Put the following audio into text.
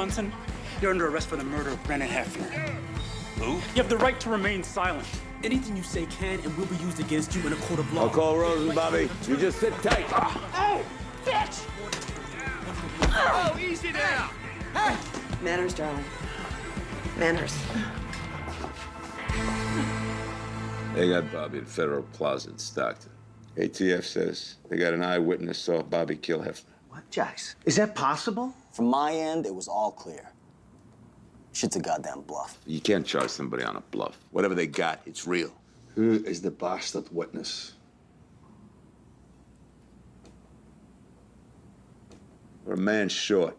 Johnson, you're under arrest for the murder of Brennan Hatfield. Who? You have the right to remain silent. Anything you say can and will be used against you in a court of law. I'll call Rosen, Bobby. You just sit tight. Hey, bitch! Oh, easy there! Hey! Manners, darling. Manners. They got Bobby at Federal Plaza in Stockton. ATF says they got an eyewitness saw Bobby kill Hefner. What, Jax? Is that possible? From my end, it was all clear. Shit's a goddamn bluff. You can't charge somebody on a bluff. Whatever they got, it's real. Who is the bastard witness? We're a man short.